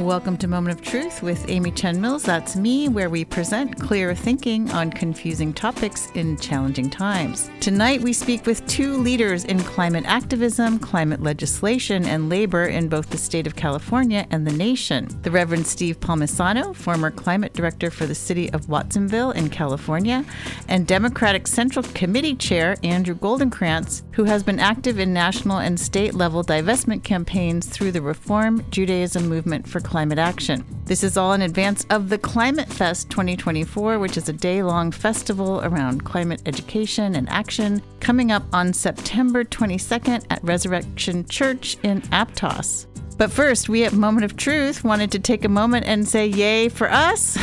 Welcome to Moment of Truth with Amy Chen Mills. That's me, where we present clear thinking on confusing topics in challenging times. Tonight, we speak with two leaders in climate activism, climate legislation, and labor in both the state of California and the nation. The Reverend Steve Palmisano, former climate director for the city of Watsonville in California, and Democratic Central Committee Chair Andrew Goldenkranz, who has been active in national and state level divestment campaigns through the Reform Judaism movement for climate action. This is all in advance of the Climate Fest 2024, which is a day-long festival around climate education and action, coming up on September 22nd at Resurrection Church in Aptos. But first, we at Moment of Truth wanted to take a moment and say yay for us.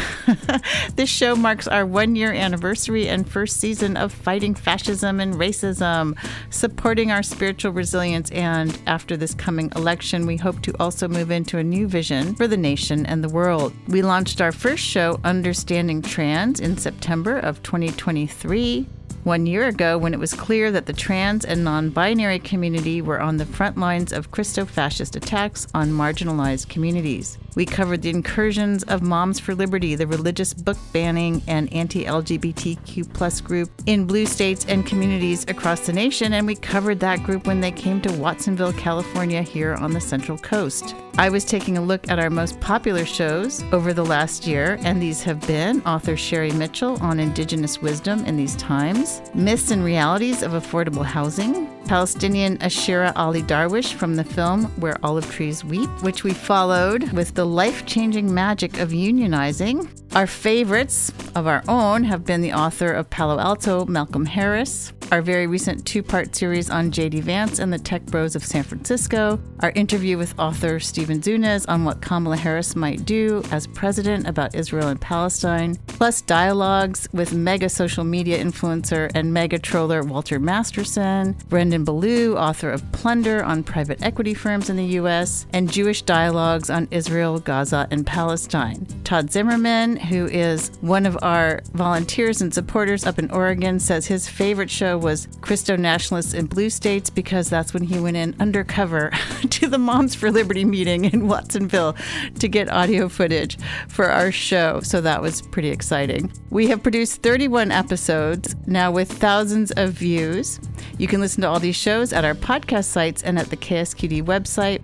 This show marks our 1-year anniversary and first season of fighting fascism and racism, supporting our spiritual resilience, and after this coming election, we hope to also move into a new vision for the nation and the world. We launched our first show, Understanding Trans, in September of 2023. 1 year ago, when it was clear that the trans and non-binary community were on the front lines of Christo-fascist attacks on marginalized communities. We covered the incursions of Moms for Liberty, the religious book banning and anti-LGBTQ+ group in blue states and communities across the nation, and we covered that group when they came to Watsonville, California, here on the Central Coast. I was taking a look at our most popular shows over the last year, and these have been author Sherry Mitchell on Indigenous Wisdom in These Times, Myths and Realities of Affordable Housing, Palestinian Ashira Ali Darwish from the film Where Olive Trees Weep, which we followed with the life-changing magic of unionizing. Our favorites of our own have been the author of Palo Alto, Malcolm Harris, our very recent 2-part series on J.D. Vance and the Tech Bros of San Francisco, our interview with author Stephen Zunes on what Kamala Harris might do as president about Israel and Palestine, plus dialogues with mega social media influencer and mega troller Walter Masterson, Brendan Ballou, author of Plunder on private equity firms in the U.S., and Jewish dialogues on Israel, Gaza, and Palestine. Todd Zimmerman, who is one of our volunteers and supporters up in Oregon, says his favorite show was Christo Nationalists in Blue States because that's when he went in undercover to the Moms for Liberty meeting in Watsonville to get audio footage for our show. So that was pretty exciting. We have produced 31 episodes, now with thousands of views. You can listen to all these shows at our podcast sites and at the KSQD website.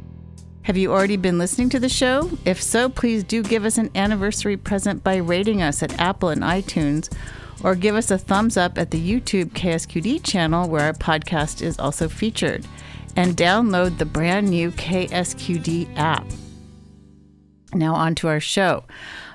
Have you already been listening to the show? If so, please do give us an anniversary present by rating us at Apple and iTunes, or give us a thumbs up at the YouTube KSQD channel where our podcast is also featured. And download the brand new KSQD app. Now on to our show.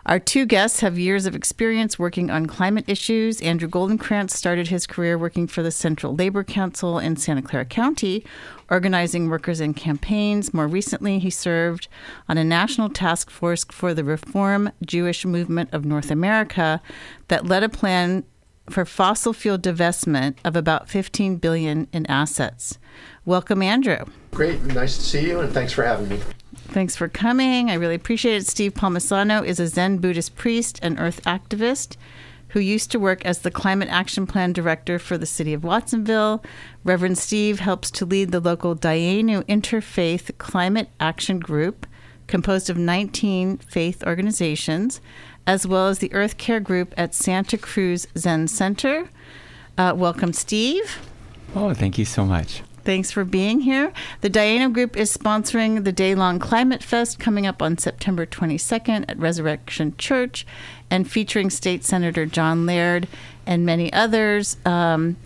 Our two guests have years of experience working on climate issues. Andrew Goldenkranz started his career working for the Central Labor Council in Santa Clara County, organizing workers and campaigns. More recently, he served on a national task force for the Reform Jewish movement of North America that led a plan for fossil fuel divestment of about $15 billion in assets. Welcome, Andrew. Great. Nice to see you, and thanks for having me. Thanks for coming. I really appreciate it. Steve Palmisano is a Zen Buddhist priest and earth activist who used to work as the Climate Action Plan Director for the city of Watsonville. Reverend Steve helps to lead the local Dayenu Interfaith Climate Action Group, composed of 19 faith organizations, as well as the Earth Care Group at Santa Cruz Zen Center. Welcome, Steve. Oh, thank you so much. Thanks for being here. The Dayenu Group is sponsoring the day-long Climate Fest coming up on September 22nd at Resurrection Church and featuring State Senator John Laird and many others. And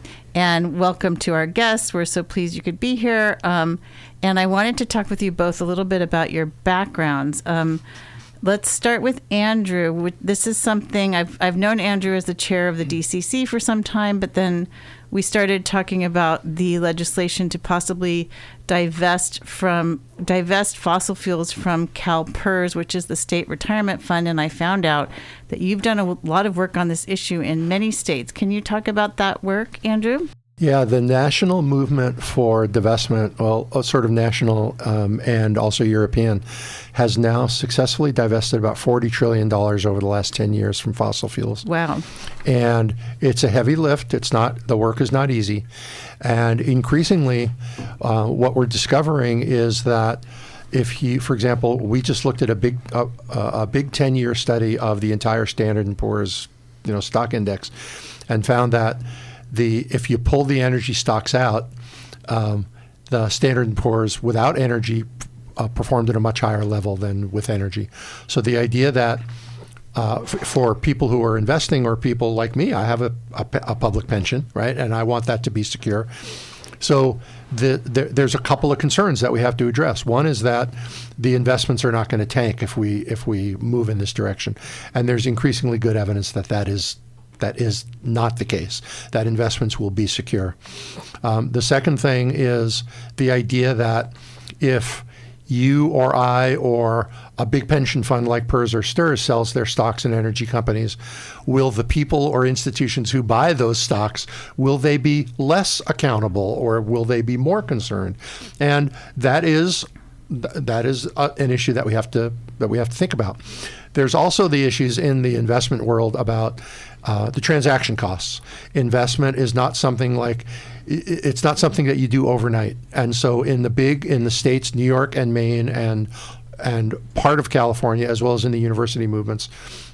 welcome to our guests. We're so pleased you could be here. And I wanted to talk with you both a little bit about your backgrounds. Let's start with Andrew. This is something I've known Andrew as the chair of the DCC for some time, but then we started talking about the legislation to possibly divest fossil fuels from CalPERS, which is the state retirement fund. And I found out that you've done a lot of work on this issue in many states. Can you talk about that work, Andrew? Yeah, the national movement for divestment, well, sort of national and also European, has now successfully divested about $40 trillion over the last 10 years from fossil fuels. Wow. And it's a heavy lift. The work is not easy. And increasingly, what we're discovering is that if you, for example, we just looked at a big 10-year study of the entire Standard & Poor's, stock index, and found that if you pull the energy stocks out, the Standard & Poor's without energy performed at a much higher level than with energy. So the idea that for people who are investing, or people like me, I have a public pension, right? And I want that to be secure. So there's a couple of concerns that we have to address. One is that the investments are not going to tank if we move in this direction. And there's increasingly good evidence that is not the case, that investments will be secure. The second thing is the idea that if you or I or a big pension fund like PERS or STIRS sells their stocks in energy companies, will the people or institutions who buy those stocks, will they be less accountable or will they be more concerned? And that is an issue that we have to think about. There's also the issues in the investment world about the transaction costs. Investment is not something it's not something that you do overnight. And so in the states, New York and Maine and part of California, as well as in the university movements,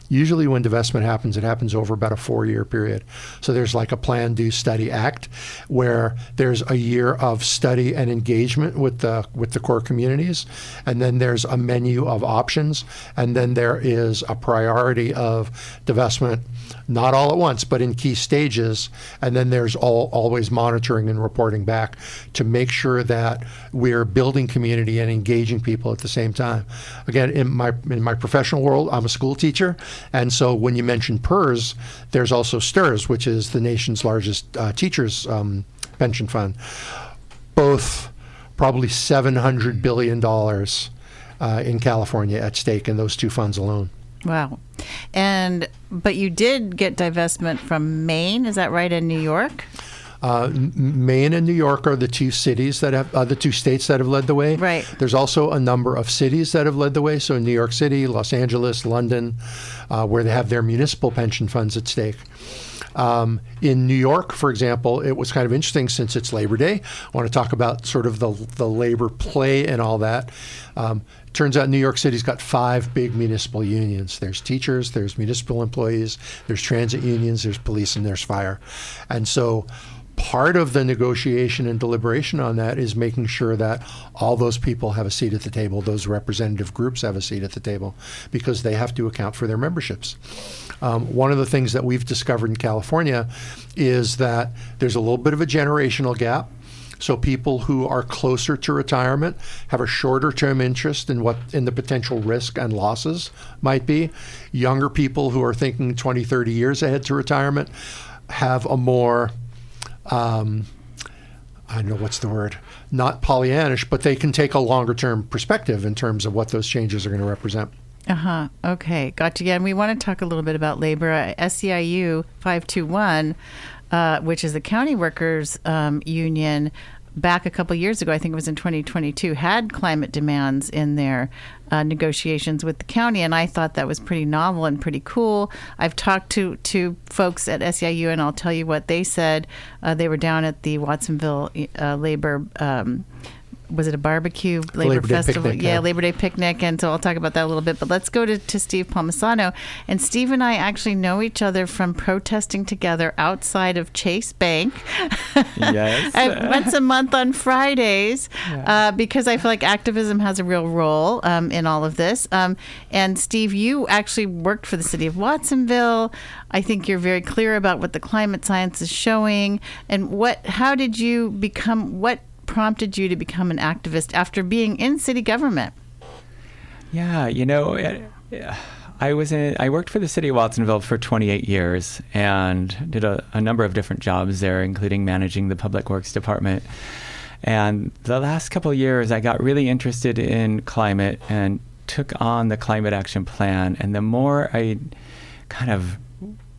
usually when divestment happens, it happens over about a 4-year period. So there's like a plan, do, study, act, where there's a year of study and engagement with the core communities, and then there's a menu of options, and then there is a priority of divestment, not all at once, but in key stages, and then there's always monitoring and reporting back to make sure that we're building community and engaging people at the same time. Again, in my professional world, I'm a school teacher. And so when you mention PERS, there's also STIRS, which is the nation's largest teachers pension fund. Both probably $700 billion in California at stake in those two funds alone. Wow. But you did get divestment from Maine, is that right, and New York? Maine and New York are the two cities that have the two states that have led the way. Right. There's also a number of cities that have led the way. So New York City, Los Angeles, London, where they have their municipal pension funds at stake. In New York, for example, it was kind of interesting since it's Labor Day. I want to talk about sort of the labor play and all that. Turns out New York City's got 5 big municipal unions. There's teachers, there's municipal employees, there's transit unions, there's police, and there's fire. And so part of the negotiation and deliberation on that is making sure that all those people have a seat at the table, those representative groups have a seat at the table, because they have to account for their memberships. One of the things that we've discovered in California is that there's a little bit of a generational gap. So people who are closer to retirement have a shorter term interest in the potential risk and losses might be. Younger people who are thinking 20, 30 years ahead to retirement have a more I don't know what's the word, not Pollyannish, but they can take a longer term perspective in terms of what those changes are going to represent. Okay. Gotcha. Yeah, and we want to talk a little bit about labor. SEIU 521, which is the county workers union, back a couple years ago, I think it was in 2022, had climate demands in their negotiations with the county, and I thought that was pretty novel and pretty cool. I've talked to folks at SEIU, and I'll tell you what they said. They were down at the Watsonville labor was it a barbecue labor festival? Picnic, yeah, Labor Day picnic. And so I'll talk about that a little bit. But let's go to Steve Palmisano. And Steve and I actually know each other from protesting together outside of Chase Bank. Yes. Once a month on Fridays, because I feel like activism has a real role in all of this. And Steve, you actually worked for the city of Watsonville. I think you're very clear about what the climate science is showing. And how did you become, what prompted you to become an activist after being in city government? Yeah, I worked for the city of Watsonville for 28 years and did a number of different jobs there, including managing the public works department. And the last couple of years, I got really interested in climate and took on the climate action plan. And the more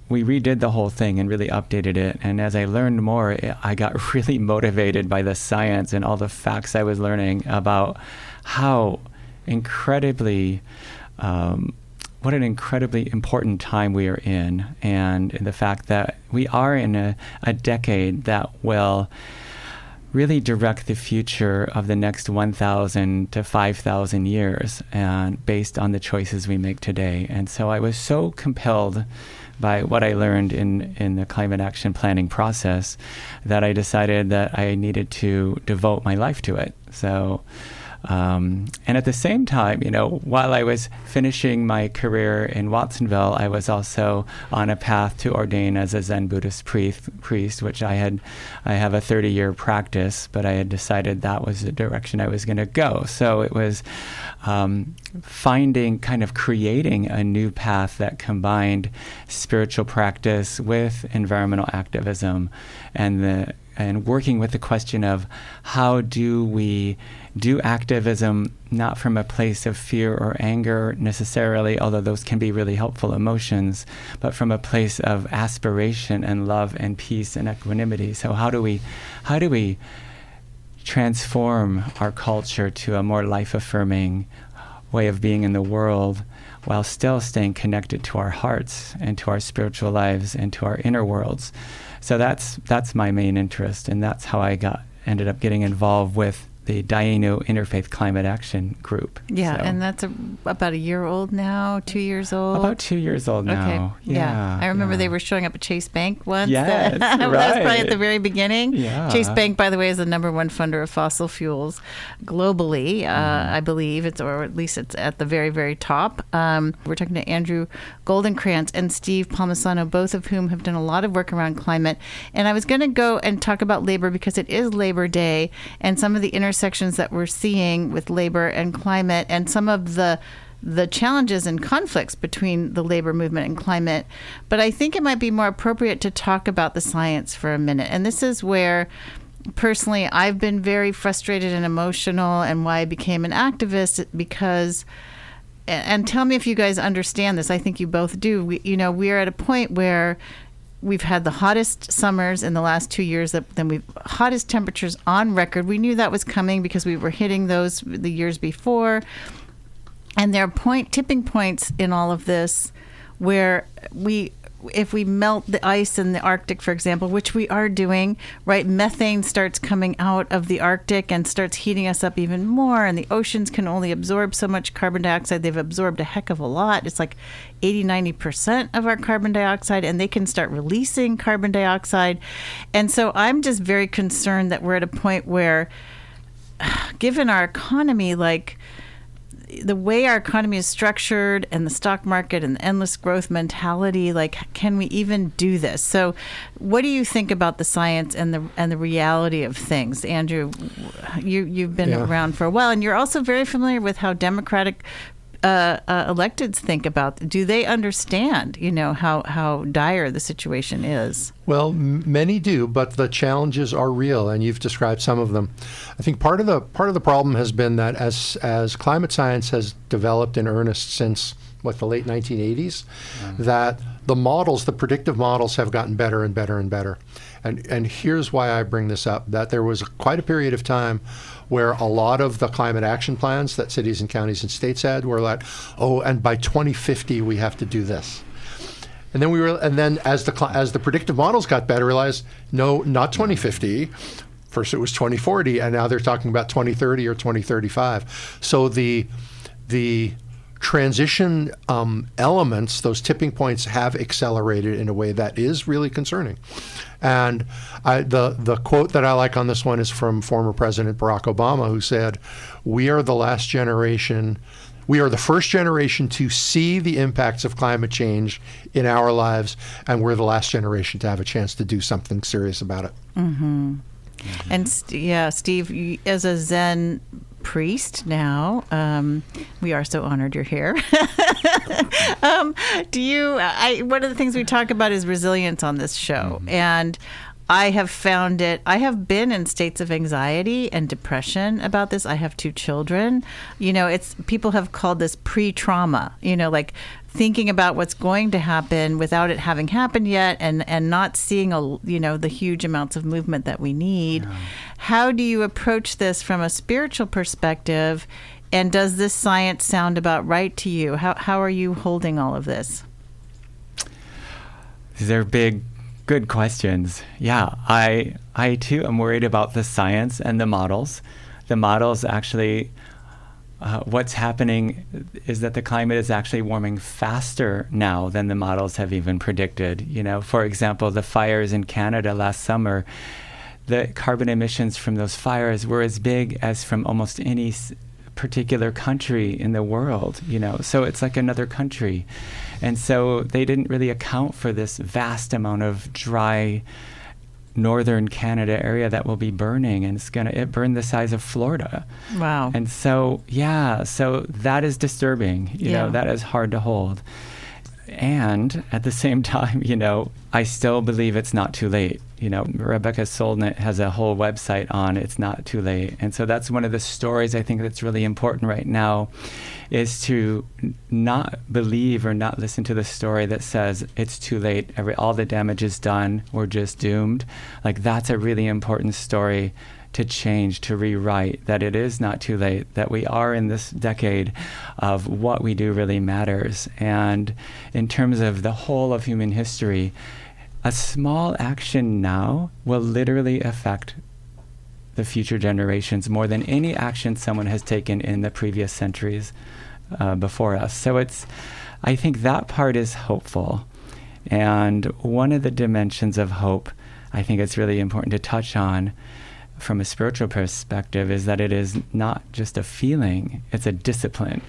we redid the whole thing and really updated it. And as I learned more, I got really motivated by the science and all the facts I was learning about how what an incredibly important time we are in, and the fact that we are in a decade that will really direct the future of the next 1,000 to 5,000 years, and based on the choices we make today. And so I was so compelled by what I learned in the climate action planning process that I decided that I needed to devote my life to it. So, and at the same time, while I was finishing my career in Watsonville, I was also on a path to ordain as a Zen Buddhist priest, which I have a 30-year practice, but I had decided that was the direction I was going to go. So it was creating a new path that combined spiritual practice with environmental activism, and working with the question of how do we do activism not from a place of fear or anger necessarily, although those can be really helpful emotions, but from a place of aspiration and love and peace and equanimity. So how do we transform our culture to a more life-affirming way of being in the world while still staying connected to our hearts and to our spiritual lives and to our inner worlds? So that's my main interest, and that's how I ended up getting involved with the Dainu Interfaith Climate Action Group. Yeah, so. And that's about a year old now, 2 years old? About 2 years old now. Okay. Yeah. I remember they were showing up at Chase Bank once. Yes, that was right. probably at the very beginning. Yeah. Chase Bank, by the way, is the number one funder of fossil fuels globally, I believe, or at least it's at the very, very top. We're talking to Andrew Goldenkranz and Steve Palmisano, both of whom have done a lot of work around climate. And I was going to go and talk about labor because it is Labor Day, and some of the intersections that we're seeing with labor and climate, and some of the challenges and conflicts between the labor movement and climate. But I think it might be more appropriate to talk about the science for a minute. And this is where, personally, I've been very frustrated and emotional, and why I became an activist, because, and tell me if you guys understand this, I think you both do, we're at a point where we've had the hottest summers in the last 2 years, hottest temperatures on record. We knew that was coming because we were hitting those the years before. And there are tipping points in all of this where if we melt the ice in the Arctic, for example, which we are doing, right, methane starts coming out of the Arctic and starts heating us up even more, and the oceans can only absorb so much carbon dioxide. They've absorbed a heck of a lot. It's like 80-90% of our carbon dioxide, and they can start releasing carbon dioxide. And so I'm just very concerned that we're at a point where, given our economy, like the way our economy is structured and the stock market and the endless growth mentality, like, can we even do this? So what do you think about the science and the reality of things? Andrew, you've been around for a while, and you're also very familiar with how Democratic electeds think about. Do they understand, how dire the situation is? Well, many do, but the challenges are real, and you've described some of them. I think part of the problem has been that as climate science has developed in earnest since the late 1980s, that the predictive models have gotten better and better and better. And here's why I bring this up: that there was quite a period of time where a lot of the climate action plans that cities and counties and states had were like, and by 2050 we have to do this. And then as the predictive models got better, realized no, not 2050. First it was 2040, and now they're talking about 2030 or 2035. So the transition elements, those tipping points, have accelerated in a way that is really concerning. And the quote that I like on this one is from former President Barack Obama, who said, "We are the last generation. We are the first generation to see the impacts of climate change in our lives, and we're the last generation to have a chance to do something serious about it." Mm-hmm. And Steve, as a Zen priest now, we are so honored you're here. One of the things we talk about is resilience on this show. Mm-hmm. And I have found I have been in states of anxiety and depression about this. I have 2 children. People have called this pre-trauma, like thinking about what's going to happen without it having happened yet, and not seeing the huge amounts of movement that we need. Yeah. How do you approach this from a spiritual perspective? And does this science sound about right to you? How are you holding all of this? These are big Good questions. Yeah, I too am worried about the science and the models. The models actually, what's happening is that the climate is actually warming faster now than the models have even predicted. For example, the fires in Canada last summer, the carbon emissions from those fires were as big as from almost any particular country in the world, so it's like another country. And so they didn't really account for this vast amount of dry northern Canada area that will be burning, and it burned the size of Florida. Wow. And so, so that is disturbing, that is hard to hold. And at the same time, I still believe it's not too late. Rebecca Solnit has a whole website on It's Not Too Late. And so that's one of the stories I think that's really important right now, is to not believe or not listen to the story that says it's too late, all the damage is done, we're just doomed. Like, that's a really important story to change, to rewrite, that it is not too late, that we are in this decade of what we do really matters. And in terms of the whole of human history, a small action now will literally affect the future generations more than any action someone has taken in the previous centuries before us. So I think that part is hopeful. And one of the dimensions of hope I think it's really important to touch on from a spiritual perspective is that it is not just a feeling, it's a discipline.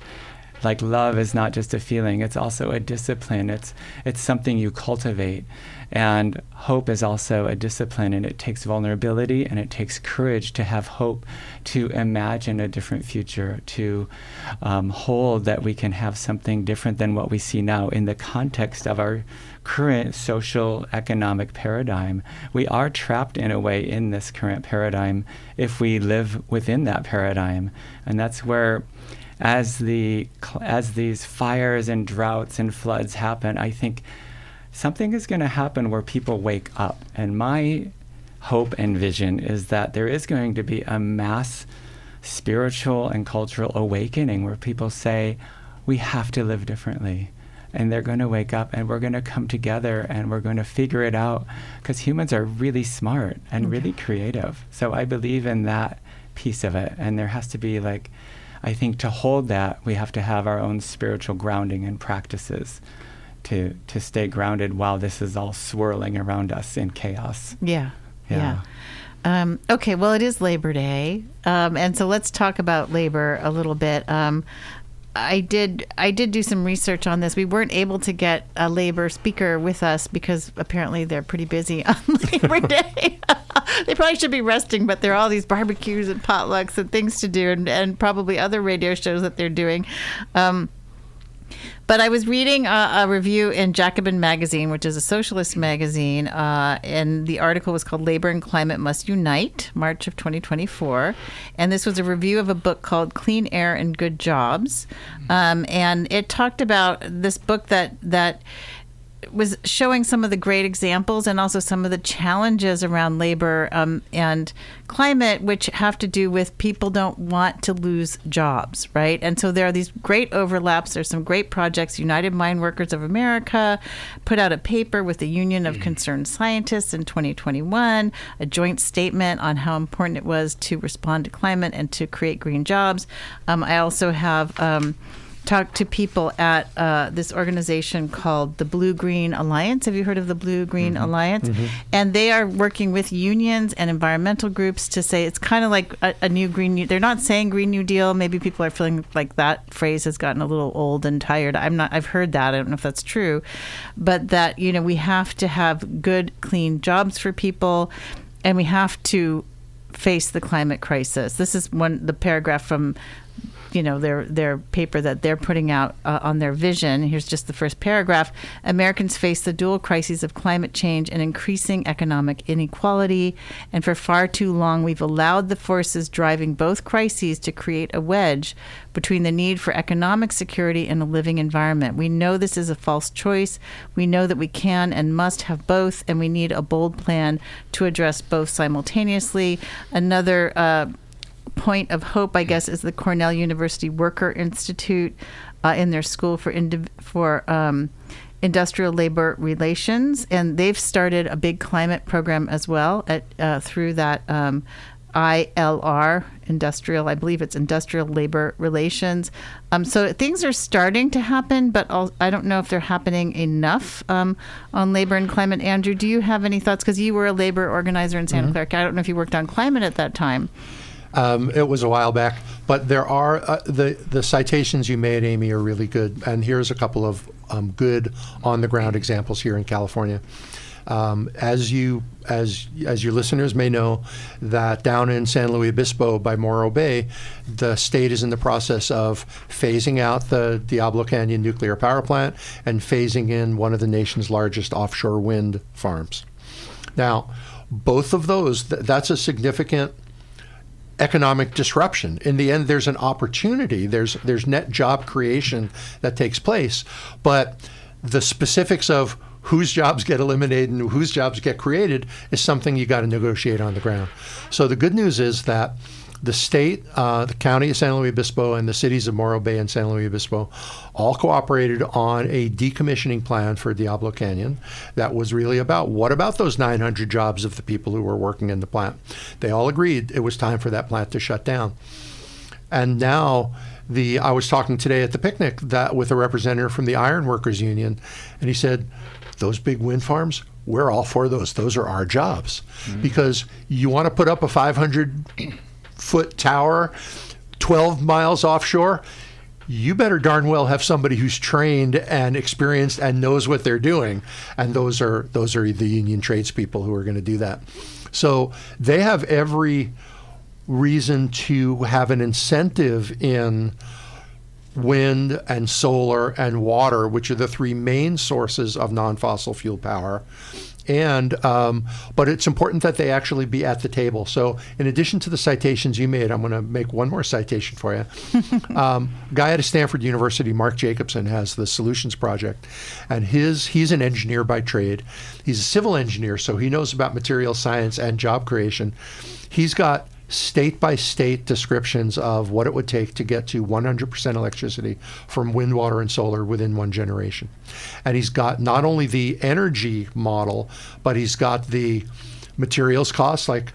Like, love is not just a feeling, it's also a discipline. It's something you cultivate. And hope is also a discipline, and it takes vulnerability and it takes courage to have hope, to imagine a different future, to hold that we can have something different than what we see now in the context of our current social economic paradigm. We are trapped in a way in this current paradigm if we live within that paradigm. And that's where, as these fires and droughts and floods happen, I think something is going to happen where people wake up. And my hope and vision is that there is going to be a mass spiritual and cultural awakening where people say, we have to live differently. And they're going to wake up, and we're going to come together, and we're going to figure it out, because humans are really smart and really creative. So I believe in that piece of it. And there has to be, I think to hold that, we have to have our own spiritual grounding and practices to stay grounded while this is all swirling around us in chaos. Yeah. Okay, well, it is Labor Day. And so let's talk about labor a little bit. I did do some research on this. We weren't able to get a labor speaker with us because apparently they're pretty busy on Labor Day. They probably should be resting, but there are all these barbecues and potlucks and things to do, and probably other radio shows that they're doing. But I was reading a review in Jacobin Magazine, which is a socialist magazine, and the article was called Labor and Climate Must Unite, March of 2024. And this was a review of a book called Clean Air and Good Jobs. And it talked about this book that was showing some of the great examples and also some of the challenges around labor and climate, which have to do with people don't want to lose jobs, right? And so there are these great overlaps. There's some great projects. United Mine Workers of America put out a paper with the Union of Concerned Scientists in 2021, a joint statement on how important it was to respond to climate and to create green jobs. I also have talked to people at this organization called the Blue-Green Alliance. Have you heard of the Blue-Green Alliance? And they are working with unions and environmental groups to say it's kind of like a new Green New. They're not saying Green New Deal. Maybe people are feeling like that phrase has gotten a little old and tired. I've heard that. I don't know if that's true. But that, we have to have good, clean jobs for people, and we have to face the climate crisis. This is the paragraph from their paper that they're putting out on their vision. Here's just the first paragraph. Americans face the dual crises of climate change and increasing economic inequality. And for far too long, we've allowed the forces driving both crises to create a wedge between the need for economic security and a living environment. We know this is a false choice. We know that we can and must have both, and we need a bold plan to address both simultaneously. Another point of hope, I guess, is the Cornell University Worker Institute in their School for Industrial Labor Relations, and they've started a big climate program as well through that ILR, I believe it's Industrial Labor Relations. So things are starting to happen, but I don't know if they're happening enough on labor and climate. Andrew, do you have any thoughts? Because you were a labor organizer in Santa Clara. I don't know if you worked on climate at that time. It was a while back, but there are the citations you made, Amy, are really good. And here's a couple of good on-the-ground examples here in California. As your listeners may know, that down in San Luis Obispo by Morro Bay, the state is in the process of phasing out the Diablo Canyon nuclear power plant and phasing in one of the nation's largest offshore wind farms. Now, both of those, that's a significant economic disruption. In the end, there's an opportunity. There's net job creation that takes place, but the specifics of whose jobs get eliminated and whose jobs get created is something you got to negotiate on the ground. So the good news is that the state, the county of San Luis Obispo, and the cities of Morro Bay and San Luis Obispo all cooperated on a decommissioning plan for Diablo Canyon that was really about what about those 900 jobs of the people who were working in the plant. They all agreed it was time for that plant to shut down. And now I was talking today at the picnic with a representative from the Iron Workers Union, and he said, those big wind farms, we're all for those. Those are our jobs. Because you want to put up a 500-foot tower 12 miles offshore, you better darn well have somebody who's trained and experienced and knows what they're doing. And those are the union tradespeople who are going to do that. So they have every reason to have an incentive in wind and solar and water, which are the three main sources of non-fossil fuel power. And but it's important that they actually be at the table. So in addition to the citations you made, I'm going to make one more citation for you. Guy at Stanford University, Mark Jacobson, has the Solutions Project, and he's an engineer by trade. He's a civil engineer, so he knows about material science and job creation. He's got state-by-state descriptions of what it would take to get to 100% electricity from wind, water, and solar within one generation. And he's got not only the energy model, but he's got the materials costs, like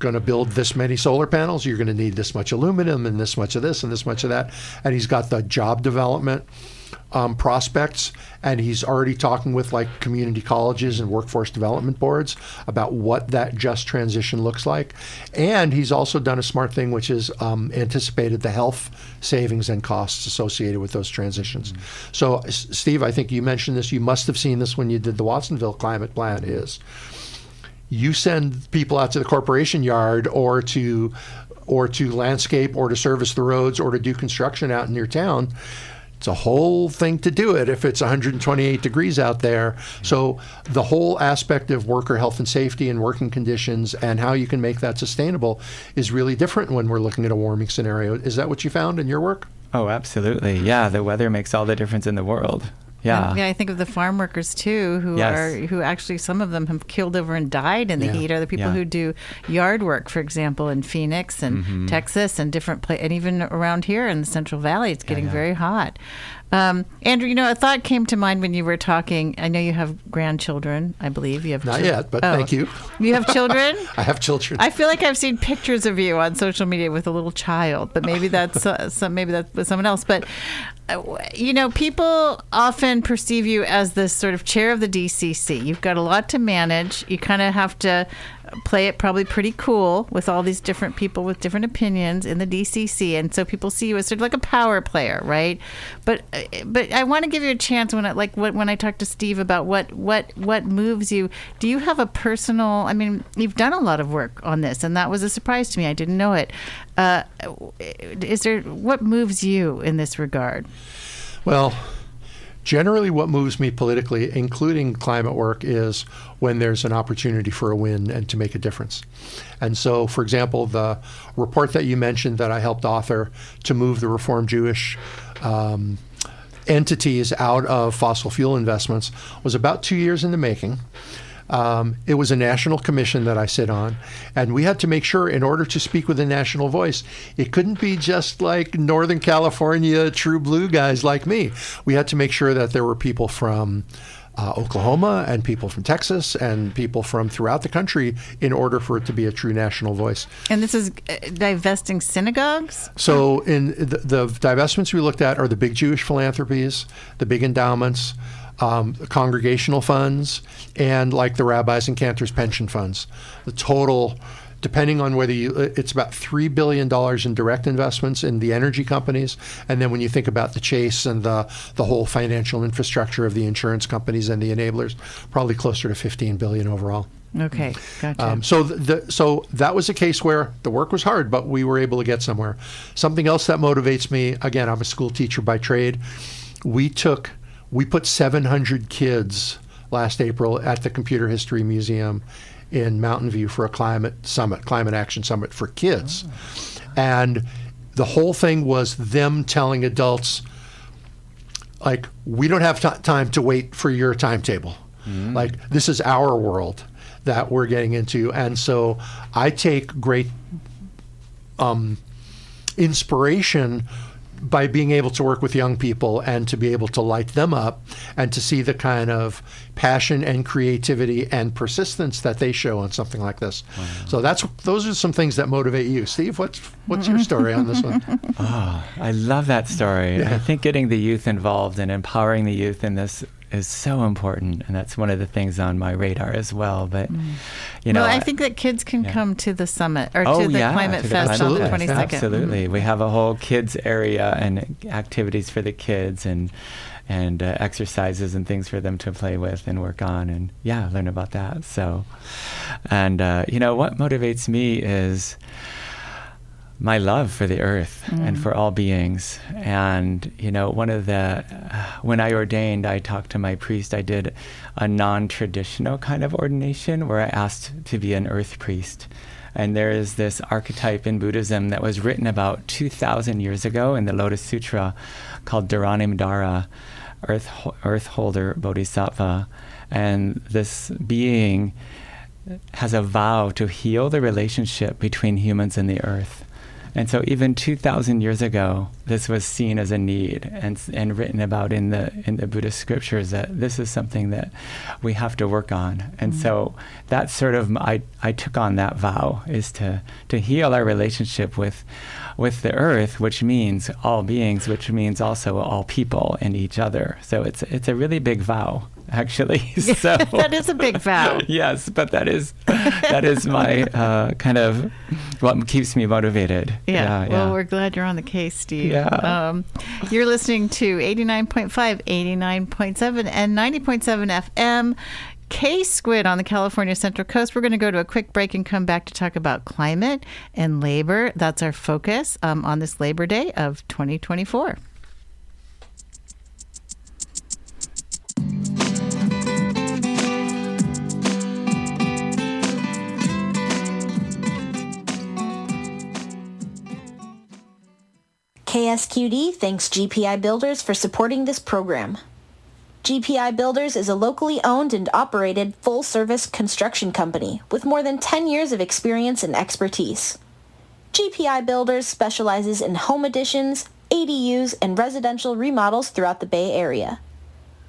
going to build this many solar panels, you're going to need this much aluminum and this much of this and this much of that. And he's got the job development prospects, and he's already talking with like community colleges and workforce development boards about what that just transition looks like. And he's also done a smart thing, which is anticipated the health savings and costs associated with those transitions. So, Steve, I think you mentioned this. You must have seen this when you did the Watsonville climate plan. Is you send people out to the corporation yard or to landscape or to service the roads or to do construction out in your town. It's a whole thing to do it if it's 128 degrees out there. So the whole aspect of worker health and safety and working conditions and how you can make that sustainable is really different when we're looking at a warming scenario. Is that what you found in your work? Oh, absolutely. Yeah, the weather makes all the difference in the world. Yeah. Yeah, I think of the farm workers too, who actually some of them have killed over and died in the heat. Are the people who do yard work, for example, in Phoenix and Texas and different places, and even around here in the Central Valley, it's getting very hot. Andrew, a thought came to mind when you were talking. I know you have grandchildren, I believe. You have Not yet, but thank you. You have children? I have children. I feel like I've seen pictures of you on social media with a little child, but maybe that's maybe that's with someone else. But people often perceive you as this sort of chair of the DCC. You've got a lot to manage. You kind of have to play it probably pretty cool with all these different people with different opinions in the DCC, and so people see you as sort of like a power player, right? But I want to give you a chance when I talk to Steve about what moves you. Do you have a personal? I mean, you've done a lot of work on this, and that was a surprise to me. I didn't know it. What moves you in this regard? Well, generally what moves me politically, including climate work, is when there's an opportunity for a win and to make a difference. And so, for example, the report that you mentioned that I helped author to move the Reform Jewish entities out of fossil fuel investments was about 2 years in the making. It was a national commission that I sit on, and we had to make sure, in order to speak with a national voice, it couldn't be just like Northern California true blue guys like me. We had to make sure that there were people from Oklahoma and people from Texas and people from throughout the country in order for it to be a true national voice. And this is divesting synagogues? So in the divestments we looked at are the big Jewish philanthropies, the big endowments, congregational funds, and like the rabbis and cantors pension funds. The total, depending on whether it's about $3 billion in direct investments in the energy companies. And then when you think about the Chase and the whole financial infrastructure of the insurance companies and the enablers, probably closer to $15 billion overall. Okay, gotcha. So that was a case where the work was hard, but we were able to get somewhere. Something else that motivates me, again, I'm a school teacher by trade. We put 700 kids last April at the Computer History Museum in Mountain View for a climate action summit for kids. And the whole thing was them telling adults, like, we don't have time to wait for your timetable. Like, this is our world that we're getting into. And so I take great inspiration by being able to work with young people and to be able to light them up and to see the kind of passion and creativity and persistence that they show on something like this. Wow. So those are some things that motivate you. Steve, what's your story on this one? Oh, I love that story. Yeah. I think getting the youth involved and empowering the youth in this is so important, and that's one of the things on my radar as well. But well, I think that kids can come to the summit or to the Climate Fest on the 22nd. Absolutely. We have a whole kids area and activities for the kids and exercises and things for them to play with and work on and learn about that. So, and what motivates me is my love for the earth and for all beings. And, when I ordained, I talked to my priest. I did a non-traditional kind of ordination where I asked to be an earth priest. And there is this archetype in Buddhism that was written about 2,000 years ago in the Lotus Sutra called Dharanimdara, Earth Holder Bodhisattva. And this being has a vow to heal the relationship between humans and the earth. And so even 2,000 years ago, this was seen as a need and written about in the Buddhist scriptures that this is something that we have to work on. And so that's sort of, I took on that vow, is to heal our relationship with the earth, which means all beings, which means also all people and each other. So it's a really big vow, actually. So that is a big vow. Yes, but that is my kind of what keeps me motivated. Yeah. Well, we're glad you're on the case, Steve. Yeah. You're listening to 89.5, 89.7, and 90.7 FM. K-Squid on the California Central Coast. We're going to go to a quick break and come back to talk about climate and labor. That's our focus on this Labor Day of 2024. KSQD thanks GPI Builders for supporting this program. GPI Builders is a locally owned and operated full-service construction company with more than 10 years of experience and expertise. GPI Builders specializes in home additions, ADUs, and residential remodels throughout the Bay Area.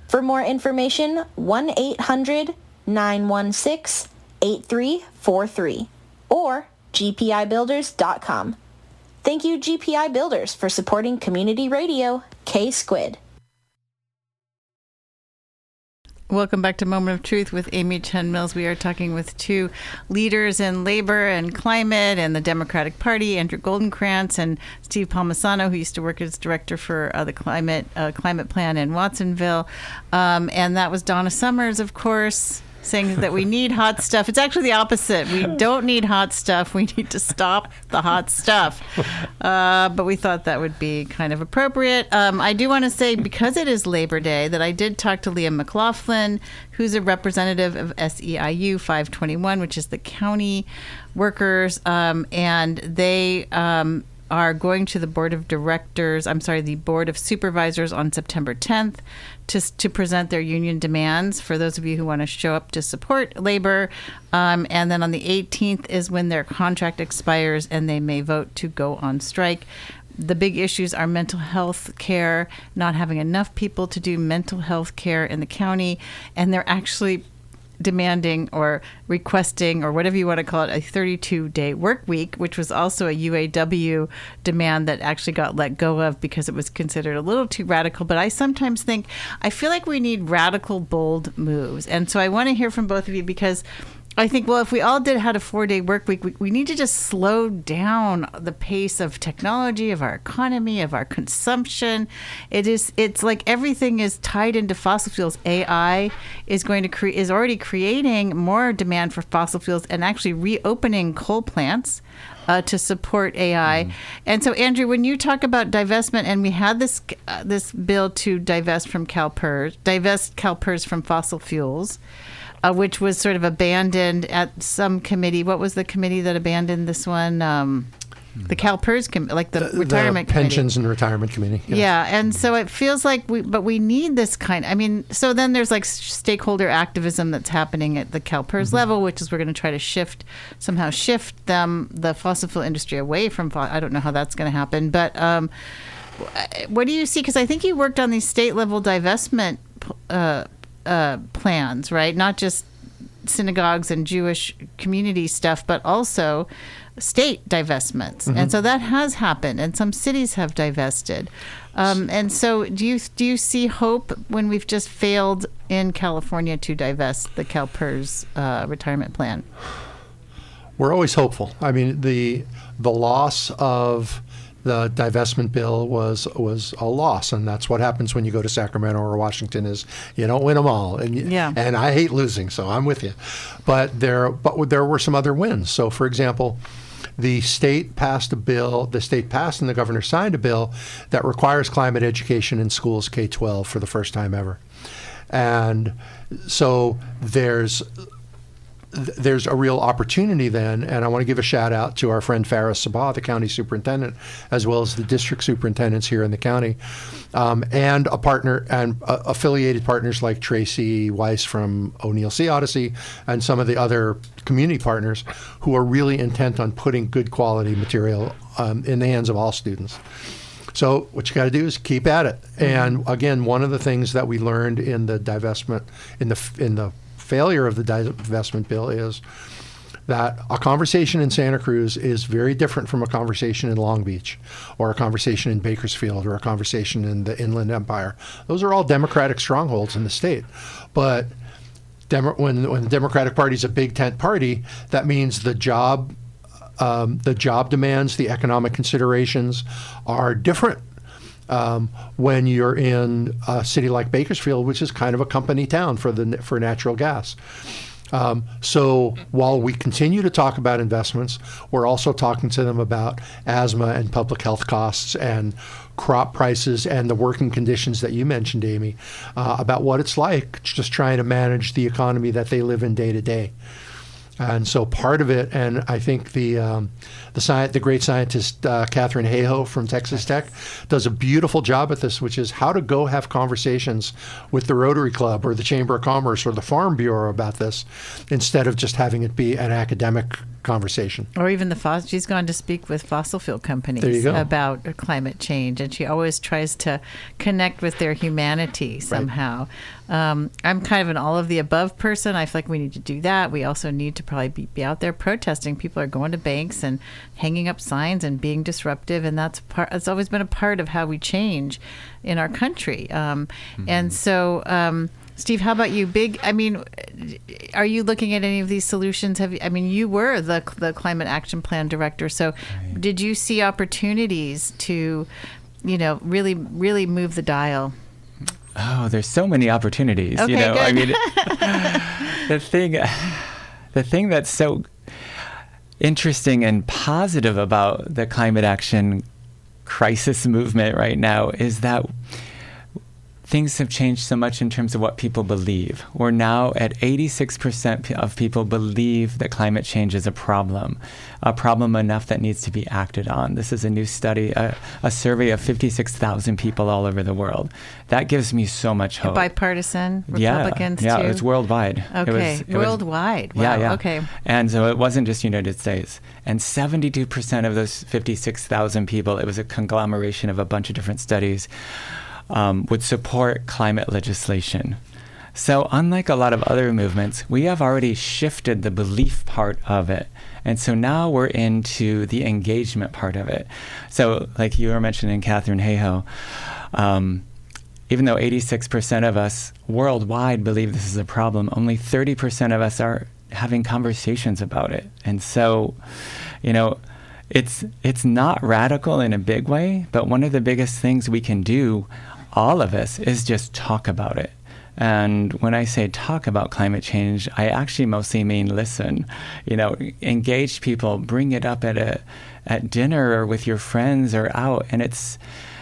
For more information, 1-800-916-8343 or gpibuilders.com. Thank you, GPI Builders, for supporting community radio, K-Squid. Welcome back to Moment of Truth with Amy Chen Mills. We are talking with two leaders in labor and climate and the Democratic Party, Andrew Goldenkranz and Steve Palmisano, who used to work as director for the climate plan in Watsonville. And that was Donna Summers, of course, saying that we need hot stuff. It's actually the opposite. We don't need hot stuff. We need to stop the hot stuff. But we thought that would be kind of appropriate. I do want to say, because it is Labor Day, that I did talk to Liam McLaughlin, who's a representative of SEIU 521, which is the county workers. And they are going to the Board of Supervisors on September 10th to present their union demands for those of you who want to show up to support labor. And then on the 18th is when their contract expires and they may vote to go on strike. The big issues are mental health care, not having enough people to do mental health care in the county, and they're actually demanding or requesting, or whatever you want to call it, a 32-day work week, which was also a UAW demand that actually got let go of because it was considered a little too radical. But I sometimes I feel like we need radical, bold moves. And so I want to hear from both of you, because I think, well, if we all had a 4-day work week, we need to just slow down the pace of technology, of our economy, of our consumption. It's like everything is tied into fossil fuels. AI is already creating more demand for fossil fuels and actually reopening coal plants to support AI. And so, Andrew, when you talk about divestment, and we had this bill to divest CalPERS from fossil fuels, which was sort of abandoned at some committee. What was the committee that abandoned this one? The CalPERS, the retirement the Pensions committee. and Retirement Committee. Yeah, and so it feels like we need this so then there's like stakeholder activism that's happening at the CalPERS level, which is we're going to try to shift the fossil fuel industry away from, I don't know how that's going to happen, but what do you see? Because I think you worked on these state level divestment plans, right? Not just synagogues and Jewish community stuff, but also state divestments. And so that has happened, and some cities have divested. And so do you see hope when we've just failed in California to divest the CalPERS retirement plan? We're always hopeful. I mean, the loss of the divestment bill was a loss, and that's what happens when you go to Sacramento or Washington, is you don't win them all. And I hate losing, so I'm with you. But there were some other wins. So, for example, the state passed and the governor signed a bill that requires climate education in schools K-12 for the first time ever. And so there's a real opportunity then, and I want to give a shout out to our friend Farah Sabah, the county superintendent, as well as the district superintendents here in the county, and a partner and affiliated partners like Tracy Weiss from O'Neill Sea Odyssey and some of the other community partners who are really intent on putting good quality material in the hands of all students. So what you got to do is keep at it. And again, one of the things that we learned in the divestment, in the failure of the divestment bill, is that a conversation in Santa Cruz is very different from a conversation in Long Beach or a conversation in Bakersfield or a conversation in the Inland Empire. Those are all Democratic strongholds in the state. But when the Democratic Party is a big tent party, that means the job demands, the economic considerations are different. When you're in a city like Bakersfield, which is kind of a company town for natural gas. So while we continue to talk about investments, we're also talking to them about asthma and public health costs and crop prices and the working conditions that you mentioned, Amy, about what it's like just trying to manage the economy that they live in day to day. And so part of it, and I think the great scientist Catherine Hayhoe from Texas Tech does a beautiful job at this, which is how to go have conversations with the Rotary Club or the Chamber of Commerce or the Farm Bureau about this, instead of just having it be an academic conversation. Or even she's gone to speak with fossil fuel companies about climate change, and she always tries to connect with their humanity somehow. Right. I'm kind of an all of the above person. I feel like we need to do that. We also need to probably be out there protesting. People are going to banks and hanging up signs and being disruptive, and it's always been a part of how we change in our country. And so Steve, how about you? Are you looking at any of these solutions? You were the Climate Action Plan director, so did you see opportunities to, really, really move the dial? Oh, there's so many opportunities. Okay, good. The thing that's so interesting and positive about the climate action crisis movement right now is that things have changed so much in terms of what people believe. We're now at 86% of people believe that climate change is a problem enough that needs to be acted on. This is a new study, a survey of 56,000 people all over the world. That gives me so much hope. Bipartisan, Republicans too? Yeah, it was worldwide. Okay, worldwide. Wow, yeah. Okay. And so it wasn't just United States. And 72% of those 56,000 people, it was a conglomeration of a bunch of different studies, would support climate legislation. So unlike a lot of other movements, we have already shifted the belief part of it. And so now we're into the engagement part of it. So like you were mentioning, Katharine Hayhoe, even though 86% of us worldwide believe this is a problem, only 30% of us are having conversations about it. And so, it's not radical in a big way, but one of the biggest things we can do, all of us, is just talk about it. And when I say talk about climate change, I actually mostly mean listen. Engage people, bring it up at dinner or with your friends or out. And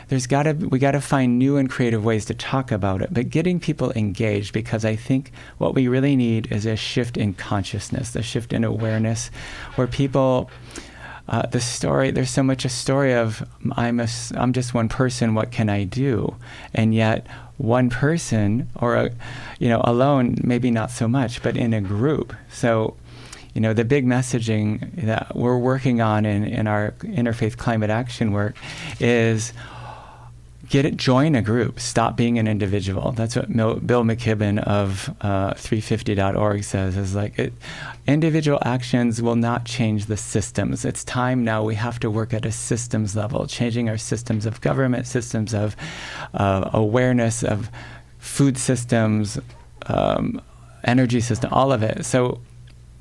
we got to find new and creative ways to talk about it, but getting people engaged, because I think what we really need is a shift in consciousness, a shift in awareness, where people, there's so much a story of I'm just one person, what can I do? And yet one person or alone, maybe not so much, but in a group. So the big messaging that we're working on in our interfaith climate action work is join a group. Stop being an individual. That's what Bill McKibben of 350.org says, is individual actions will not change the systems. It's time now we have to work at a systems level, changing our systems of government, systems of awareness, of food systems, energy system, all of it. So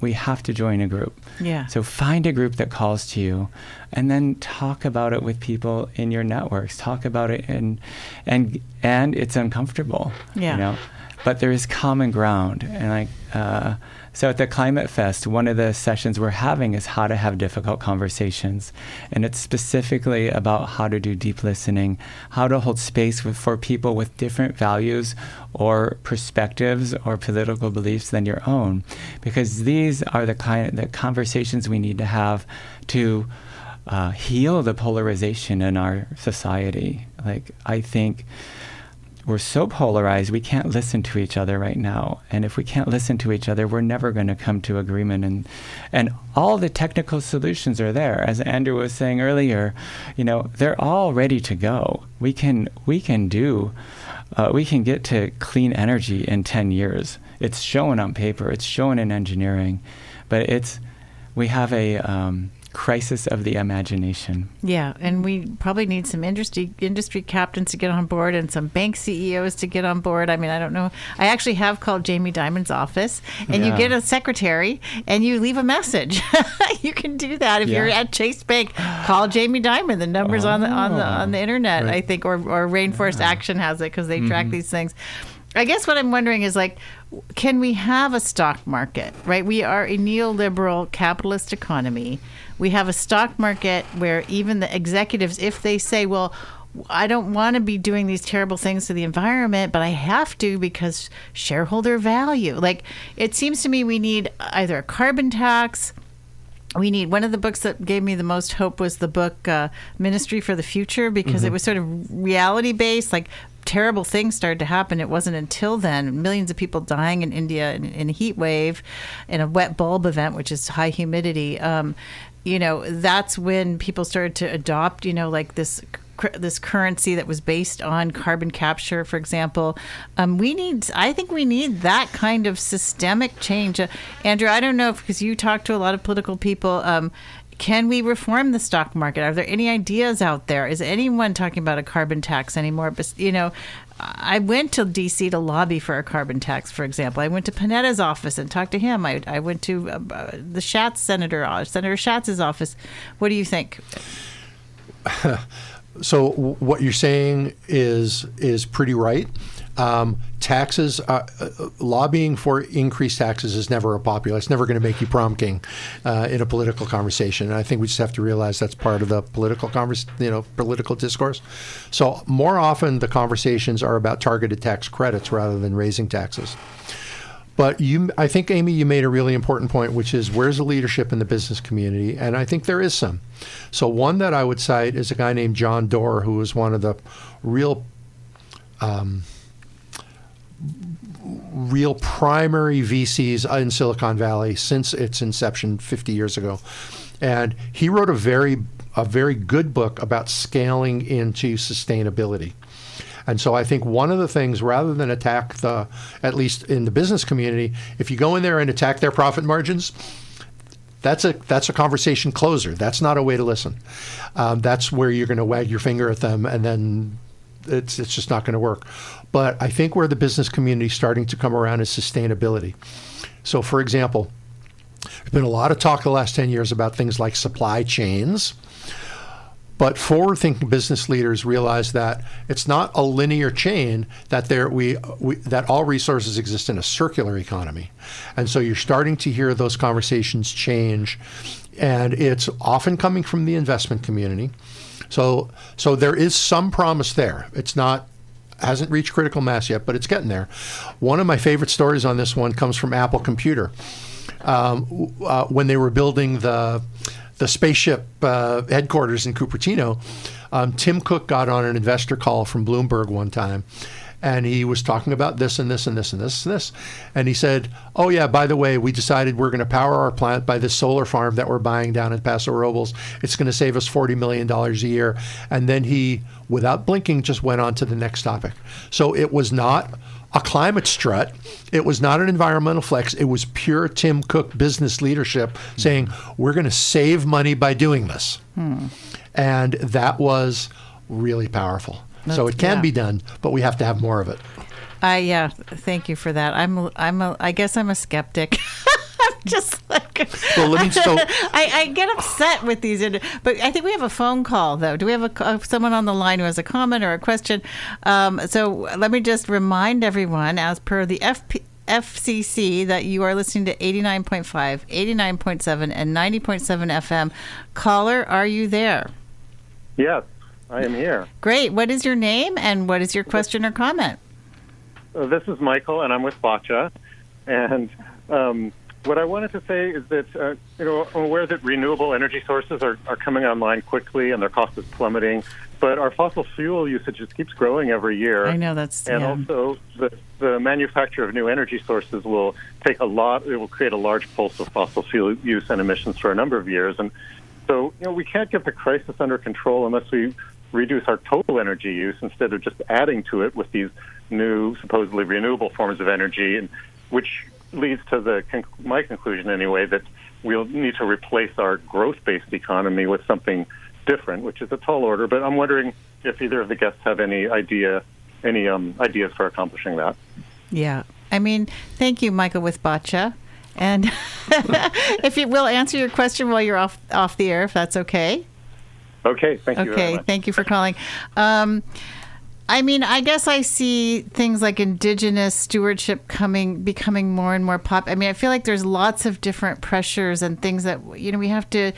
we have to join a group. Yeah. So find a group that calls to you, and then talk about it with people in your networks. Talk about it, and it's uncomfortable. Yeah. But there is common ground, and so at the Climate Fest, one of the sessions we're having is how to have difficult conversations, and it's specifically about how to do deep listening, how to hold space for people with different values or perspectives or political beliefs than your own, because these are the conversations we need to have to heal the polarization in our society. I think we're so polarized, we can't listen to each other right now. And if we can't listen to each other, we're never going to come to agreement. And all the technical solutions are there. As Andrew was saying earlier, they're all ready to go. We can get to clean energy in 10 years. It's shown on paper. It's shown in engineering. But we have a crisis of the imagination. Yeah, and we probably need some industry captains to get on board and some bank CEOs to get on board. I mean, I don't know. I actually have called Jamie Dimon's office, and you get a secretary and you leave a message. You can do that if you're at Chase Bank. Call Jamie Dimon. The number's on the internet, right. I think, or Rainforest Action has it because they track these things. I guess what I'm wondering is can we have a stock market, right? We are a neoliberal capitalist economy. We have a stock market where even the executives, if they say, well, I don't want to be doing these terrible things to the environment, but I have to because shareholder value. It seems to me we need either a carbon tax. We need, one of the books that gave me the most hope was the book Ministry for the Future, because it was sort of reality based, terrible things started to happen. It wasn't until then, millions of people dying in India in a heat wave, in a wet bulb event, which is high humidity. That's when people started to adopt, this currency that was based on carbon capture, for example. I think we need that kind of systemic change. Andrew, I don't know because you talk to a lot of political people. Can we reform the stock market? Are there any ideas out there? Is anyone talking about a carbon tax anymore? But, I went to D.C. to lobby for a carbon tax, for example. I went to Panetta's office and talked to him. I went to the Schatz Senator Schatz's office. What do you think? So what you're saying is pretty right. Taxes, lobbying for increased taxes is never a popular. It's never going to make you prom king in a political conversation. And I think we just have to realize that's part of the political political discourse. So more often the conversations are about targeted tax credits rather than raising taxes. But I think, Amy, you made a really important point, which is where's the leadership in the business community? And I think there is some. So one that I would cite is a guy named John Doerr, who was one of the real primary VCs in Silicon Valley since its inception 50 years ago. And he wrote a very good book about scaling into sustainability. And so I think one of the things, rather than attack at least in the business community, if you go in there and attack their profit margins, that's a conversation closer. That's not a way to listen. That's where you're going to wag your finger at them, and then it's just not going to work. But I think where the business community is starting to come around is sustainability. So, for example, there's been a lot of talk the last 10 years about things like supply chains. But forward-thinking business leaders realize that it's not a linear chain, that that all resources exist in a circular economy. And so you're starting to hear those conversations change, and it's often coming from the investment community. So there is some promise there. Hasn't reached critical mass yet, but it's getting there. One of my favorite stories on this one comes from Apple Computer. When they were building the spaceship headquarters in Cupertino, Tim Cook got on an investor call from Bloomberg one time, and he was talking about this and this and this and this and this. And he said, oh yeah, by the way, we decided we're going to power our plant by this solar farm that we're buying down in Paso Robles. It's going to save us $40 million a year. And then he, without blinking, just went on to the next topic. So it was not a climate strut. It was not an environmental flex. It was pure Tim Cook business leadership saying, we're going to save money by doing this. And that was really powerful. So it can be done, but we have to have more of it. Yeah, thank you for that. I guess I'm a skeptic. I'm just like, well, I get upset with these, but I think we have a phone call though. Do we have someone on the line who has a comment or a question? So let me just remind everyone, as per the FCC, that you are listening to 89.5, 89.7, and 90.7 FM. Caller, are you there? Yes, I am here. Great. What is your name and what is your question or comment? This is Michael, and I'm with Boccia. And what I wanted to say is that, I'm aware that renewable energy sources are coming online quickly and their cost is plummeting, but our fossil fuel usage just keeps growing every year. I know that's... And also, the manufacture of new energy sources will create a large pulse of fossil fuel use and emissions for a number of years. And so, we can't get the crisis under control unless we reduce our total energy use instead of just adding to it with these new, supposedly renewable forms of energy, and which leads to my conclusion anyway, that we'll need to replace our growth-based economy with something different, which is a tall order. But I'm wondering if either of the guests have any ideas for accomplishing that. Yeah. I mean, thank you, Michael with Boccia. And if you will answer your question while you're off the air, if that's okay. Okay, thank you very much. Okay, thank you for calling. I mean, I guess I see things like indigenous stewardship becoming more and more popular. I mean, I feel like there's lots of different pressures and things that, we have to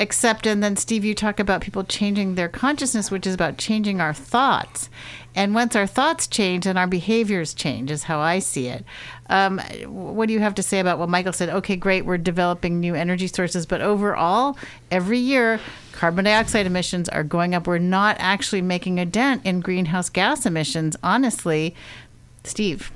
accept. And then, Steve, you talk about people changing their consciousness, which is about changing our thoughts. And once our thoughts change, then our behaviors change, is how I see it. What do you have to say about what Michael said? Okay, great, we're developing new energy sources, but overall, every year, carbon dioxide emissions are going up. We're not actually making a dent in greenhouse gas emissions, honestly. Steve?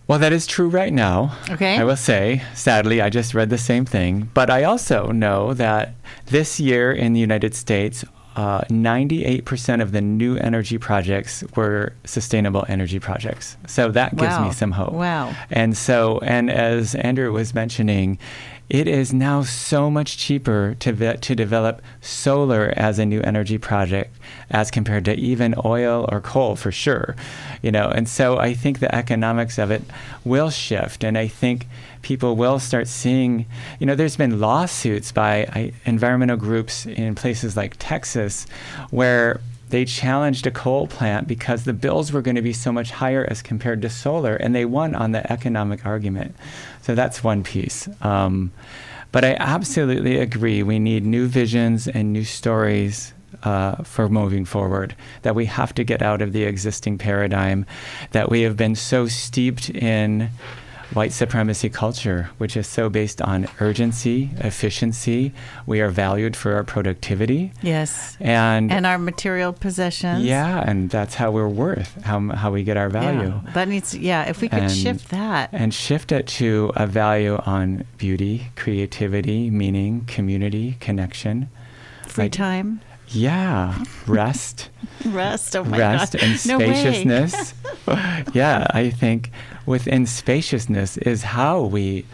Well, that is true right now. Okay. I will say, sadly, I just read the same thing. But I also know that this year in the United States, 98% of the new energy projects were sustainable energy projects. So that gives me some hope. Wow. And as Andrew was mentioning, it is now so much cheaper to develop solar as a new energy project as compared to even oil or coal, for sure. And so I think the economics of it will shift, and I think people will start seeing, there's been lawsuits by environmental groups in places like Texas where they challenged a coal plant because the bills were going to be so much higher as compared to solar, and they won on the economic argument. So that's one piece. But I absolutely agree. We need new visions and new stories for moving forward, that we have to get out of the existing paradigm, that we have been so steeped in white supremacy culture, which is so based on urgency, efficiency. We are valued for our productivity. Yes. And our material possessions. Yeah, and that's how we're worth, how we get our value. Yeah, that needs, if we could shift that. And shift it to a value on beauty, creativity, meaning, community, connection. Free time. Yeah, rest. Rest, oh my rest God. and spaciousness. Yeah, I think within spaciousness is how we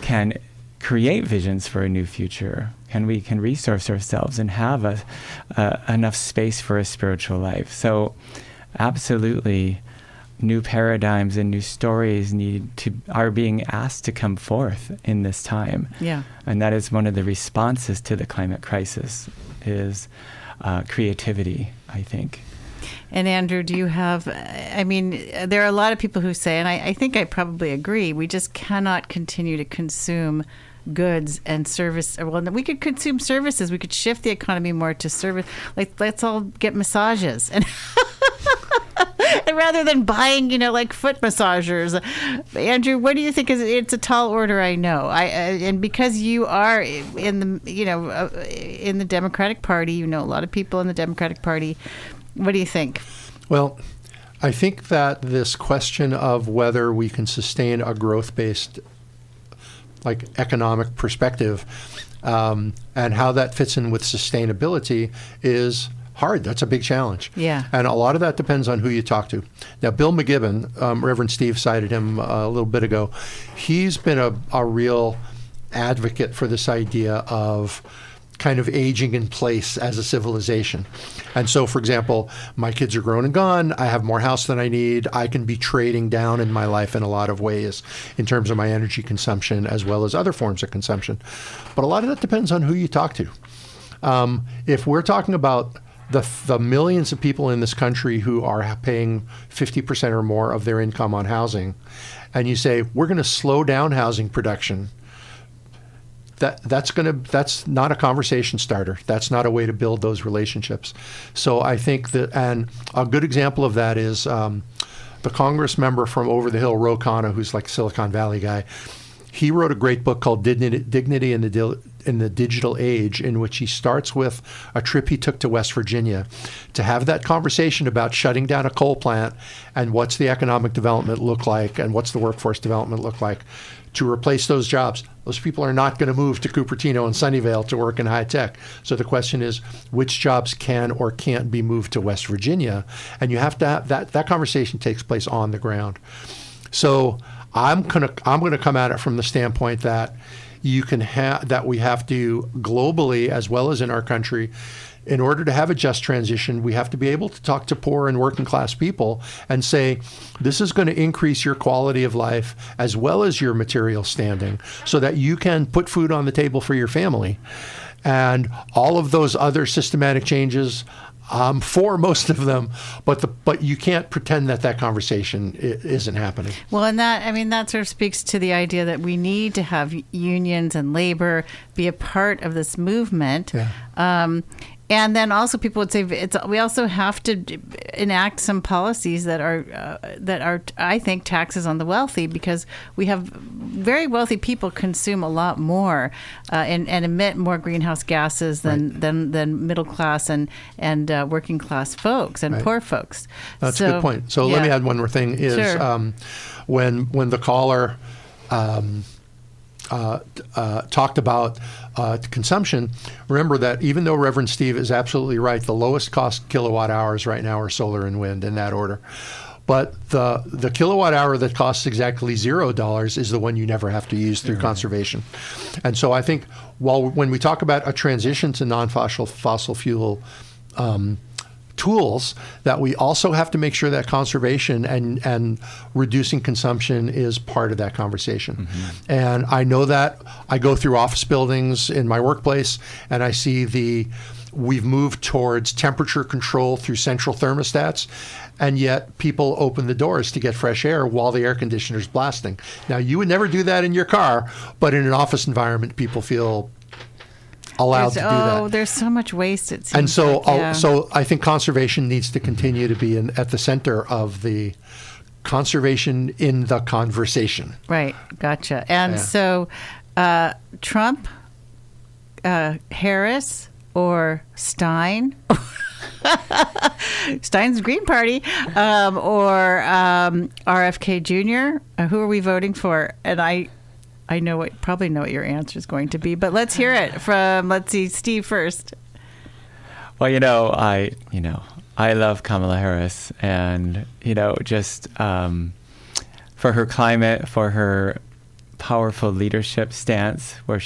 can create visions for a new future, and we can resource ourselves and have enough space for a spiritual life. So absolutely, new paradigms and new stories are being asked to come forth in this time. Yeah. And that is one of the responses to the climate crisis, is creativity, I think. And Andrew, do you have, there are a lot of people who say, and I think I probably agree, we just cannot continue to consume goods and service. Well, we could consume services. We could shift the economy more to service. Like, let's all get massages. And and rather than buying, like foot massagers. Andrew, what do you think? It's a tall order, I know. And because you are in the Democratic Party, a lot of people in the Democratic Party. What do you think? Well, I think that this question of whether we can sustain a growth-based, economic perspective, and how that fits in with sustainability is hard. That's a big challenge. Yeah. And a lot of that depends on who you talk to. Now, Bill McGibbon, Reverend Steve cited him a little bit ago. He's been a real advocate for this idea of kind of aging in place as a civilization. And so, for example, my kids are grown and gone. I have more house than I need. I can be trading down in my life in a lot of ways in terms of my energy consumption as well as other forms of consumption. But a lot of that depends on who you talk to. If we're talking about the millions of people in this country who are paying 50% or more of their income on housing, and you say, we're going to slow down housing production, that's not a conversation starter. That's not a way to build those relationships. So I think that, and a good example of that is the Congress member from over the hill, Ro Khanna, who's like a Silicon Valley guy. He wrote a great book called Dignity in the Digital Age, in which he starts with a trip he took to West Virginia to have that conversation about shutting down a coal plant and what's the economic development look like and what's the workforce development look like to replace those jobs. Those people are not going to move to Cupertino and Sunnyvale to work in high tech. So the question is, which jobs can or can't be moved to West Virginia? And you have to have that conversation takes place on the ground. So I'm gonna come at it from the standpoint that that we have to globally as well as in our country, in order to have a just transition, we have to be able to talk to poor and working class people and say, this is going to increase your quality of life as well as your material standing so that you can put food on the table for your family. And all of those other systematic changes, for most of them, but you can't pretend that conversation isn't happening. Well, and that sort of speaks to the idea that we need to have unions and labor be a part of this movement. Yeah. And then also people would say we also have to enact some policies that are I think taxes on the wealthy, because we have very wealthy people consume a lot more and emit more greenhouse gases than middle class and working class folks and poor folks. That's a good point. So let me add one more thing. Is sure. When the caller talked about consumption, remember that even though Reverend Steve is absolutely right, the lowest cost kilowatt hours right now are solar and wind in that order. But the kilowatt hour that costs exactly $0 is the one you never have to use through conservation. And so I think when we talk about a transition to fossil fuel tools, that we also have to make sure that conservation and reducing consumption is part of that conversation. Mm-hmm. And I know that I go through office buildings in my workplace and I see the we've moved towards temperature control through central thermostats, and yet people open the doors to get fresh air while the air conditioner's blasting. Now, you would never do that in your car, but in an office environment, people feel allowed to do that. Oh, there's so much waste, it seems. And so, like, yeah. so I think conservation needs to continue to be at the center of the conservation in the conversation. Right, gotcha. And so, Trump, Harris, or Stein? Stein's Green Party, or RFK Jr. Who are we voting for? And I probably know what your answer is going to be, but let's hear it from, let's see, Steve first. Well, I love Kamala Harris, and, just for her climate, for her powerful leadership stance, where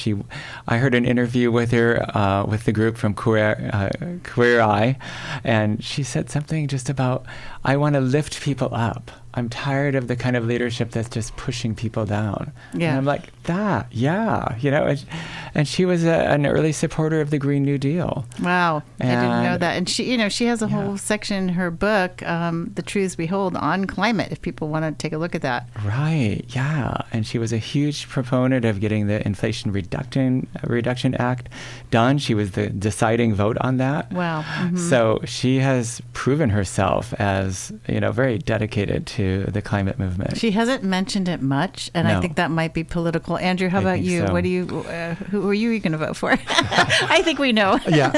I heard an interview with her with the group from Queer Eye, and she said something just about, I want to lift people up. I'm tired of the kind of leadership that's just pushing people down. Yeah. And I'm like, and she was an early supporter of the Green New Deal. Wow. I didn't know that. And she has a whole section in her book, The Truths We Hold, on climate, if people want to take a look at that. Right. Yeah. And she was a huge proponent of getting the Inflation Reduction Act done. She was the deciding vote on that. Wow. Mm-hmm. So she has proven herself as, very dedicated to the climate movement. She hasn't mentioned it much, and I think that might be political. Andrew, how about you? So. What do you? Who are you going to vote for? I think we know. Yeah,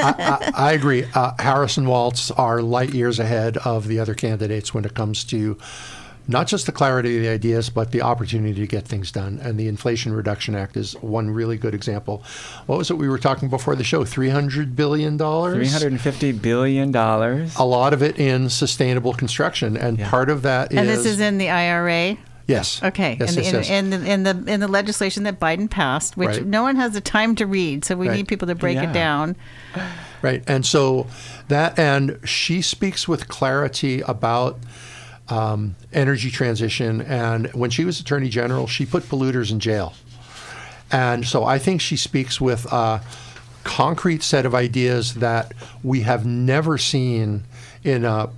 I agree. Harris and Waltz are light years ahead of the other candidates when it comes to not just the clarity of the ideas, but the opportunity to get things done. And the Inflation Reduction Act is one really good example. What was it we were talking before the show? $300 billion? $350 billion. A lot of it in sustainable construction. And part of that is... And this is in the IRA? Yes. Okay. Yes, in the legislation that Biden passed, which no one has the time to read, so we need people to break it down. Right. And so and she speaks with clarity about energy transition. And when she was Attorney General, she put polluters in jail. And so I think she speaks with a concrete set of ideas that we have never seen in a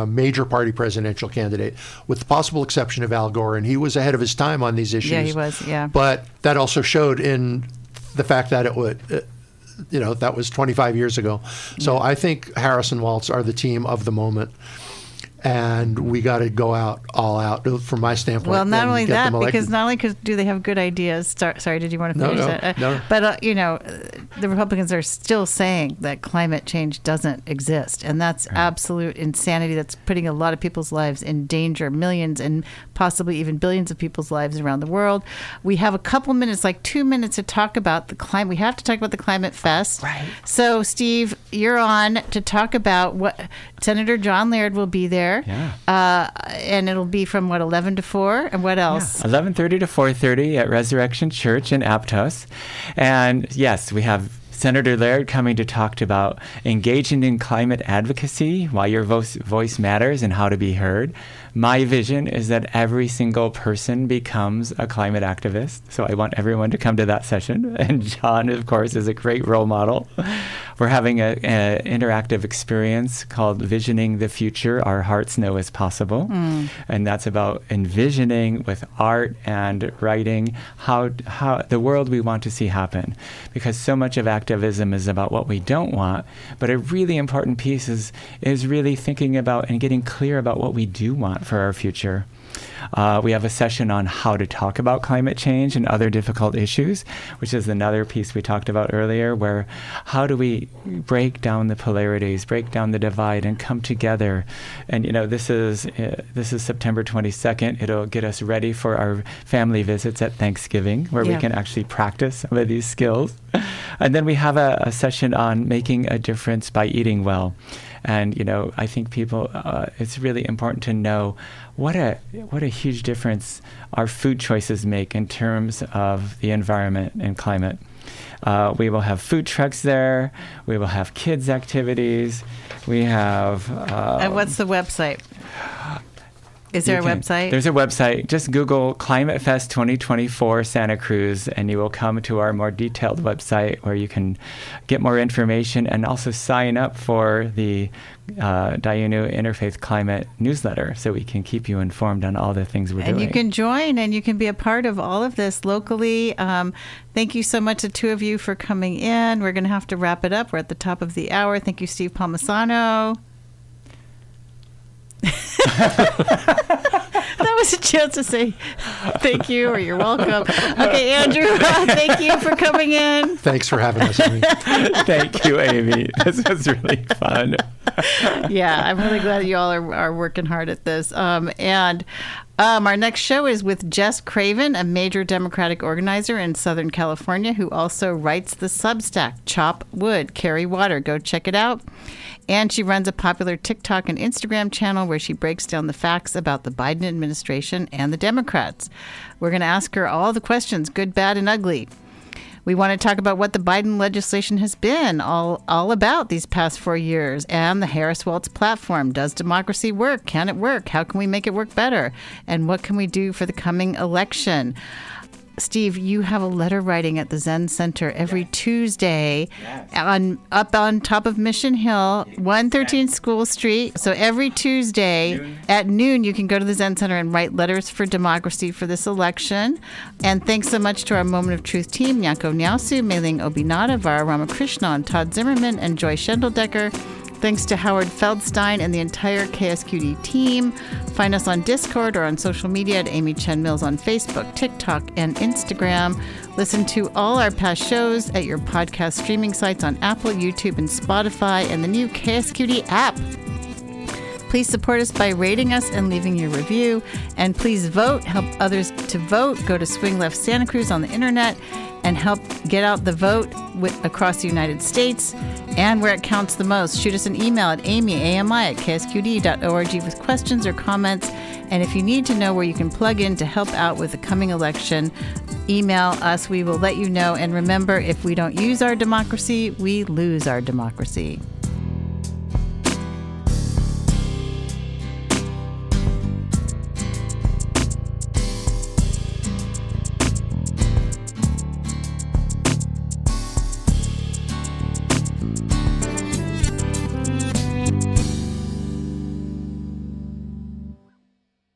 major party presidential candidate, with the possible exception of Al Gore. And he was ahead of his time on these issues. Yeah, he was, yeah. But that also showed in the fact that it would... that was 25 years ago. So I think Harris and Waltz are the team of the moment. And we got to go all out from my standpoint. Well, not only that, because not only do they have good ideas. Sorry, did you want to finish that? No. But, the Republicans are still saying that climate change doesn't exist. And that's absolute insanity. That's putting a lot of people's lives in danger, millions and possibly even billions of people's lives around the world. We have a couple minutes, like 2 minutes, to talk about the climate. We have to talk about the Climate Fest. Right. So, Steve, you're on to talk about what Senator John Laird will be there. Yeah. And it'll be from 11 to 4, and what else? 11:30 to 4:30 at Resurrection Church in Aptos. And yes, we have Senator Laird coming to talk about engaging in climate advocacy, why your voice matters and how to be heard. My vision is that every single person becomes a climate activist. So I want everyone to come to that session. And John, of course, is a great role model. We're having an interactive experience called Visioning the Future Our Hearts Know Is Possible. And that's about envisioning with art and writing how the world we want to see happen. Because so much of activism is about what we don't want. But a really important piece is really thinking about and getting clear about what we do want for our future. We have a session on how to talk about climate change and other difficult issues, which is another piece we talked about earlier, where how do we break down the polarities, break down the divide, and come together. And this is September 22nd. It'll get us ready for our family visits at Thanksgiving, where we can actually practice some of these skills. And then we have a session on making a difference by eating well. And, I think people, it's really important to know what a huge difference our food choices make in terms of the environment and climate. We will have food trucks there. We will have kids' activities. We have... and what's the website? Is there a website? There's a website. Just Google Climate Fest 2024 Santa Cruz, and you will come to our more detailed website where you can get more information and also sign up for the Dayunu Interfaith Climate newsletter so we can keep you informed on all the things we're doing. And you can join and you can be a part of all of this locally. Thank you so much, the two of you, for coming in. We're going to have to wrap it up. We're at the top of the hour. Thank you, Steve Palmisano. That was a chance to say thank you or you're welcome. Okay, Andrew, thank you for coming in. Thanks for having us, Amy. Thank you, Amy. This was really fun. Yeah, I'm really glad you all are working hard at this. And our next show is with Jess Craven, a major Democratic organizer in Southern California who also writes the Substack, Chop Wood, Carry Water. Go check it out. And she runs a popular TikTok and Instagram channel where she breaks down the facts about the Biden administration and the Democrats. We're going to ask her all the questions, good, bad, and ugly. We want to talk about what the Biden legislation has been all about these past 4 years and the Harris-Walz platform. Does democracy work? Can it work? How can we make it work better? And what can we do for the coming election? Steve, you have a letter writing at the Zen Center every Tuesday up on top of Mission Hill, 113 School Street. So every Tuesday at noon, you can go to the Zen Center and write letters for democracy for this election. And thanks so much to our Moment of Truth team, Nyako Nyasu, Mei-Ling Obinata, Vara Ramakrishnan, Todd Zimmerman, and Joy Schendeldecker. Thanks to Howard Feldstein and the entire KSQD team. Find us on Discord or on social media at Amy Chen Mills on Facebook, TikTok, and Instagram. Listen to all our past shows at your podcast streaming sites on Apple, YouTube, and Spotify, and the new KSQD app. Please support us by rating us and leaving your review. And please vote. Help others to vote. Go to Swing Left Santa Cruz on the internet and help get out the vote across the United States and where it counts the most. Shoot us an email at amy@ksqd.org with questions or comments. And if you need to know where you can plug in to help out with the coming election, email us. We will let you know. And remember, if we don't use our democracy, we lose our democracy.